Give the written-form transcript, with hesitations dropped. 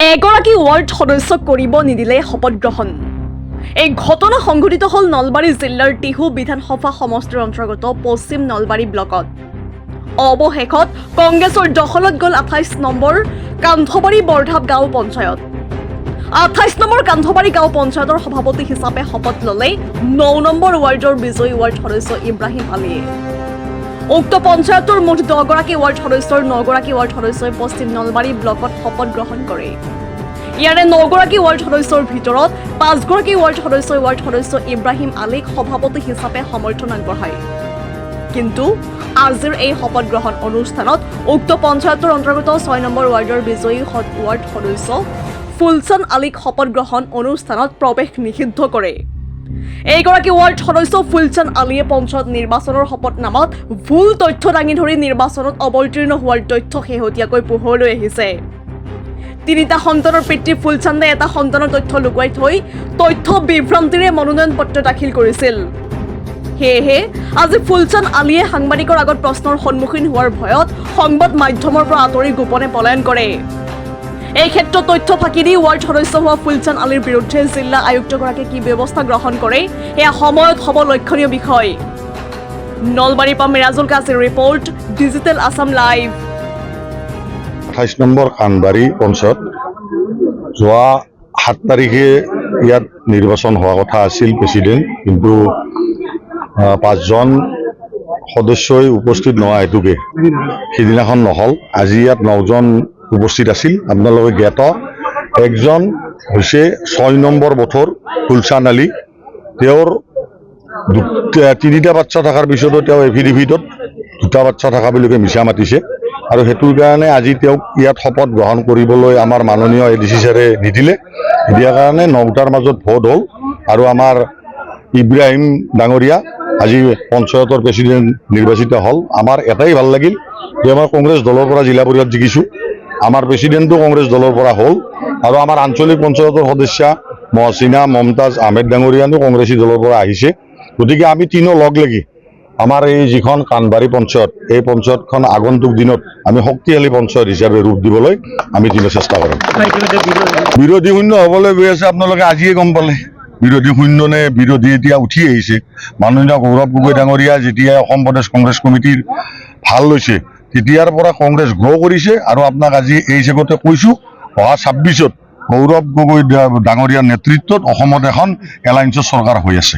এগৰাকী ৱাৰ্ড সদস্যক কৰিব নিদিলে শপত গ্ৰহণ। এই ঘটনা সংঘটিত হ'ল নলবাৰী জিলাৰ টিহু বিধানসভা সমষ্টিৰ অন্তৰ্গত পশ্চিম নলবাৰী ব্লকত। অৱশেষত কংগ্ৰেছৰ দখলত গ'ল 28 নম্বৰ কান্ধবাৰী বৰধাপ গাঁও পঞ্চায়ত। 28 নম্বৰ কান্ধবাৰী গাঁও পঞ্চায়তৰ সভাপতি হিচাপে শপত ল'লে 9 নম্বৰ ৱাৰ্ডৰ বিজয়ী ৱাৰ্ড সদস্য ইব্ৰাহিম আলীয়ে। উক্ত পঞ্চায়তৰ মুঠ 10 গৰাকী ৱাৰ্ড সদস্যৰ 9 গৰাকী ৱাৰ্ড সদস্যই পশ্চিম নলবাৰী ব্লকত শপত গ্ৰহণ কৰে। ইয়াৰে 9 গৰাকী ৱাৰ্ড সদস্যৰ ভিতৰত 5 গৰাকী ৱাৰ্ড সদস্য ইব্ৰাহিম আলীক সভাপতি হিচাপে সমৰ্থন আগবঢ়ায়। কিন্তু আজিৰ এই শপত গ্ৰহণ অনুষ্ঠানত উক্ত পঞ্চায়তৰ অন্তৰ্গত 6 নম্বৰ ৱাৰ্ডৰ বিজয়ী ৱাৰ্ড সদস্য ফুলচান আলীক শপত গ্ৰহণ অনুষ্ঠানত প্ৰৱেশ নিষিদ্ধ কৰে। এইগৰাকী ৱাৰ্ড সদস্য ফুলচান আলীয়ে পঞ্চায়ত নিৰ্বাচনৰ শপতনামাত ভুল তথ্য দাঙি ধৰি নিৰ্বাচনত অৱতীৰ্ণ হোৱাৰ তথ্য শেহতীয়াকৈ পোহৰলৈ আহিছে। 3টা সন্তানৰ পিতৃ ফুলচান্দে এটা সন্তানৰ তথ্য লুকুৱাই থৈ তথ্য বিভ্ৰান্তিৰে মনোনয়ন পত্ৰ দাখিল কৰিছিল। সেয়েহে আজি ফুলচান আলীয়ে সাংবাদিকৰ আগত প্ৰশ্নৰ সন্মুখীন হোৱাৰ ভয়ত সংবাদ মাধ্যমৰ পৰা আঁতৰি গোপনে পলায়ন কৰে। এই ক্ষেত্ৰত তথ্য ফাঁকি দি ৱাৰ্ড সদস্য হোৱা ফুলচান আলীৰ বিৰুদ্ধে জিলা আয়ুক্তগৰাকীয়ে কি ব্যৱস্থা গ্ৰহণ কৰে এয়া সময়ত হ'ব লক্ষণীয় বিষয়। নলবাৰীৰ পৰা মিৰাজুল কাজিৰ report, digital Assam live. 28 number Kanbari panchayat যোৱা 7 তাৰিখে ইয়াত নিৰ্বাচন হোৱা কথা আছিল প্ৰেচিডেণ্ট, কিন্তু 5জন সদস্যই উপস্থিত নোহোৱা হেতুকে সিদিনাখন নহ'ল। আজি ইয়াত 9জন উপস্থিত আছিল। আপোনালোকে জ্ঞাত একজন হৈছে 6 নম্বৰ বথৰ ফুলচান আলী। তেওঁৰ 3টা বাচ্চা থকাৰ পিছতো তেওঁ এফিডেভিটত 2টা বাচ্চা থকা বুলিকে মিছা মাতিছে, আৰু সেইটোৰ কাৰণে আজি তেওঁক ইয়াত শপত গ্ৰহণ কৰিবলৈ আমাৰ মাননীয় এডিচি ছাৰে নিদিলে। দিয়াৰ কাৰণে 9টাৰ মাজত ভোট হ'ল, আৰু আমাৰ ইব্ৰাহিম ডাঙৰীয়া আজি পঞ্চায়তৰ প্ৰেচিডেণ্ট নিৰ্বাচিত হ'ল। আমাৰ এটাই ভাল লাগিল যে আমাৰ কংগ্ৰেছ দলৰ পৰা জিলা পৰিষদ জিকিছোঁ, আমাৰ প্ৰেচিডেণ্টটো কংগ্ৰেছ দলৰ পৰা হ'ল, আৰু আমাৰ আঞ্চলিক পঞ্চায়তৰ সদস্যা মহচিনা মমতাজ আহমেদ ডাঙৰীয়ানো কংগ্ৰেছী দলৰ পৰা আহিছে। গতিকে আমি তিনিও লগ লাগি আমাৰ এই যিখন কানবাৰী পঞ্চায়ত, এই পঞ্চায়তখন আগন্তুক দিনত আমি শক্তিশালী পঞ্চায়ত হিচাপে ৰূপ দিবলৈ আমি তিনিও চেষ্টা কৰিম। বিৰোধী শূন্য হ'বলৈ গৈ আছে, আপোনালোকে আজিয়ে গম পালে বিৰোধী শূন্য নে বিৰোধী এতিয়া উঠি আহিছে। মাননীয় গৌৰৱ গগৈ ডাঙৰীয়া যেতিয়া অসম প্ৰদেশ কংগ্ৰেছ কমিটিৰ ভাল লৈছে তেতিয়াৰ পৰা কংগ্ৰেছ গ্ৰ' কৰিছে, আৰু আপোনাক আজি এই জেগতে কৈছোঁ অহা 26ত গৌৰৱ গগৈ ডাঙৰীয়াৰ নেতৃত্বত অসমত এখন এলায়েন্সৰ চৰকাৰ হৈ আছে।